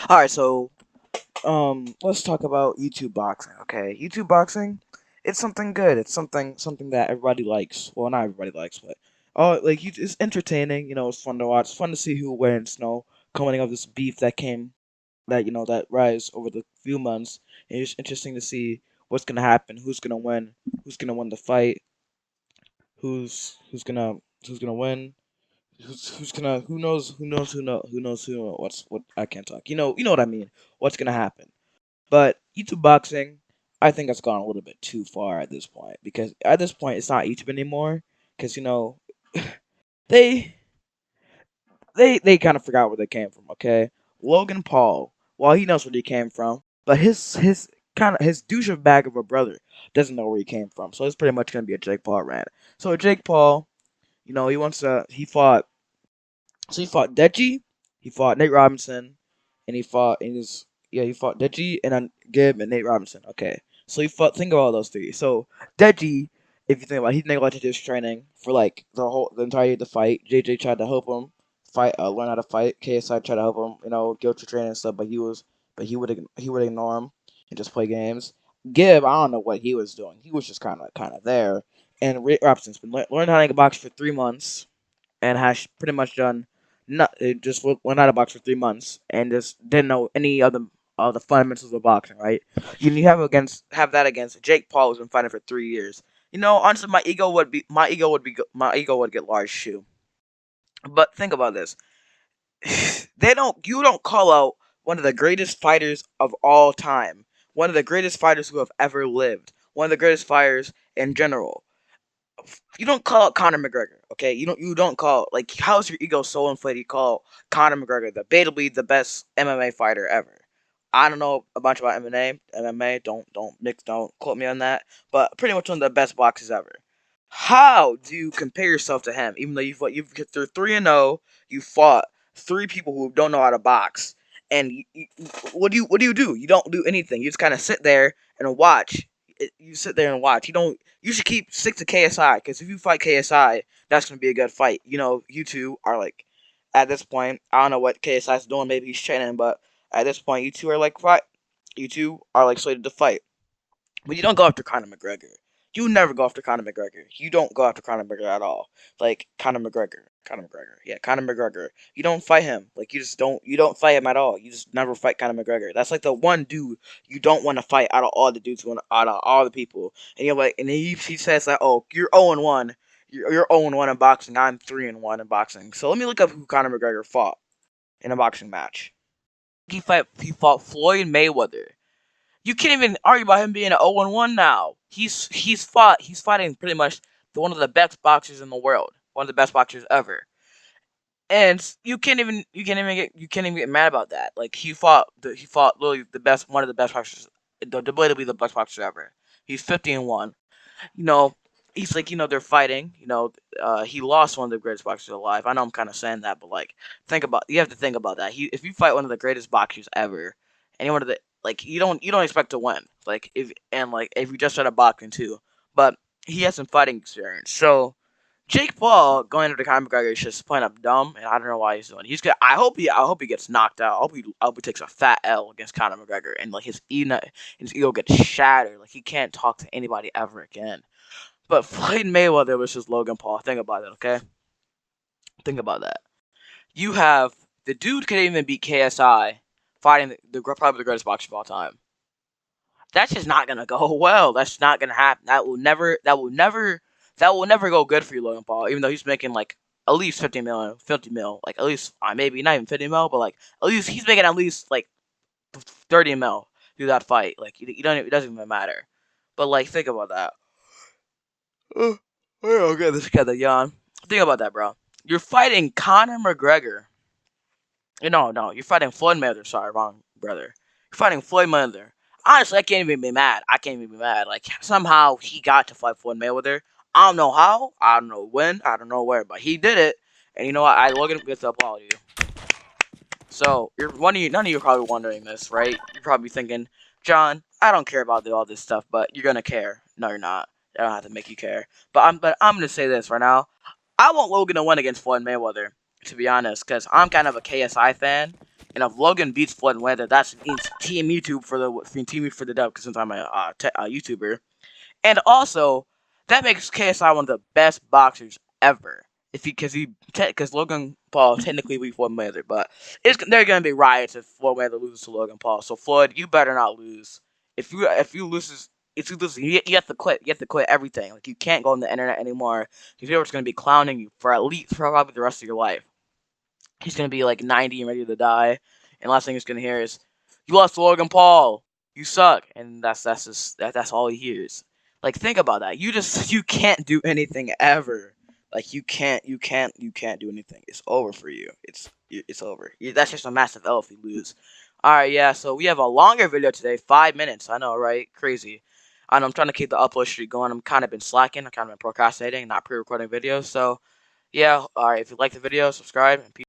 All right, so let's talk about YouTube boxing. Okay, YouTube boxing, it's something good. It's something that everybody likes. Well, not everybody likes, but it's entertaining. It's fun to watch. It's fun to see who wins. Coming of this beef that rise over the few months. And it's interesting to see what's gonna happen. Who's gonna win the fight? Who's gonna win? Who's gonna who knows what's what I can't talk. You know what I mean. What's gonna happen? But YouTube boxing, I think that's gone a little bit too far at this point because at this point it's not YouTube anymore because they they kind of forgot where they came from. Okay, Logan Paul, well he knows where he came from, but his douchebag of a brother doesn't know where he came from. So it's pretty much gonna be a Jake Paul rant. So Jake Paul, he fought Deji, he fought Nate Robinson, and he fought Deji and then Gibb and Nate Robinson. Okay, so he fought. Think of all those three. So Deji, if you think about it, he neglected his training for like the entire the fight. JJ tried to help him learn how to fight. KSI tried to help him, go to training and stuff, but he would ignore him and just play games. Gibb, I don't know what he was doing. He was just kind of there. And Nate Robinson's been learned how to box for 3 months and has pretty much done not it just went out of box for 3 months and just didn't know any of the fundamentals of boxing, right? You have that against Jake Paul, who's been fighting for 3 years. Honestly, my ego would get large too. But think about this: you don't call out one of the greatest fighters of all time, one of the greatest fighters who have ever lived, one of the greatest fighters in general. You don't call it Conor McGregor, okay? You don't call like how's your ego so inflated? You call Conor McGregor debatably the best MMA fighter ever. I don't know a bunch about MMA. MMA, don't quote me on that. But pretty much one of the best boxers ever. How do you compare yourself to him? Even though you've through 3-0, you fought three people who don't know how to box, and what do? You don't do anything. You just kind of sit there and watch. You sit there and watch. You should stick to KSI because if you fight KSI, that's gonna be a good fight. You two are like at this point. I don't know what KSI is doing. Maybe he's training, but at this point, you two are like fight. You two are like slated to fight. But you don't go after Conor McGregor. You never go after Conor McGregor. You don't go after Conor McGregor at all. Like Conor McGregor, yeah, Conor McGregor. You don't fight him. Like you just don't. You don't fight him at all. You just never fight Conor McGregor. That's like the one dude you don't want to fight out of all the dudes, out of all the people. And you're like, and he says that, oh, you're 0-1. You're 0-1 in boxing. I'm 3-1 in boxing. So let me look up who Conor McGregor fought in a boxing match. He fought Floyd Mayweather. You can't even argue about him being an 0-1 now. He's fighting pretty much one of the best boxers in the world, one of the best boxers ever. And you can't even get mad about that. Like he fought literally one of the best boxers, debatably the best boxer ever. He's 50-1. You know, he's like they're fighting. He lost one of the greatest boxers alive. I know I'm kind of saying that, but like you have to think about that. If you fight one of the greatest boxers ever, and one of the like you don't expect to win. If you just started boxing too, but he has some fighting experience. So Jake Paul going into Conor McGregor is just plain up dumb, and I don't know why he's doing. I hope he gets knocked out. I hope he takes a fat L against Conor McGregor, and like his ego gets shattered. Like he can't talk to anybody ever again. But Floyd Mayweather was just Logan Paul. Think about it, okay? Think about that. You have the dude could even beat KSI fighting probably the greatest boxer of all time. That's just not gonna go well. That's not gonna happen. That will never go good for you, Logan Paul. Even though he's making like at least 50 mil, like at least maybe not even 50 mil, but like at least he's making at least like 30 mil through that fight. Like you don't, it doesn't even matter. But like think about that. Oh, okay, this got the yawn. Think about that, bro. You're fighting Conor McGregor. No, you're fighting Floyd Mayweather. Sorry, wrong brother. You're fighting Floyd Mayweather. Honestly, I can't even be mad. I can't even be mad. Like somehow he got to fight Floyd Mayweather. I don't know how. I don't know when. I don't know where, but he did it. And you know what? I Logan gets to applaud you. So none of you are probably wondering this, right? You're probably thinking, John, I don't care about all this stuff, but you're gonna care. No, you're not. I don't have to make you care. But I'm gonna say this right now. I want Logan to win against Floyd Mayweather, to be honest, because I'm kind of a KSI fan, And if Logan beats Floyd Mayweather, that means Team YouTube for the dub. Because since I'm a YouTuber, and also that makes KSI one of the best boxers ever. Because Logan Paul technically beat Floyd Mayweather, but there are gonna be riots if Floyd Mayweather loses to Logan Paul. So Floyd, you better not lose. If you lose, you have to quit. You have to quit everything. Like you can't go on the internet anymore. Because people are just gonna be clowning you for probably the rest of your life. He's gonna be like 90 and ready to die, and last thing he's gonna hear is, "You lost to Logan Paul. You suck," and that's all he hears. Like think about that. You can't do anything ever. Like you can't do anything. It's over for you. It's over. That's just a massive L if you lose. All right, yeah. So we have a longer video today, 5 minutes. I know, right? Crazy. I know. I'm trying to keep the upload streak going. I'm kind of been slacking. I'm kind of been procrastinating, not pre-recording videos. So yeah. All right. If you like the video, subscribe and peace.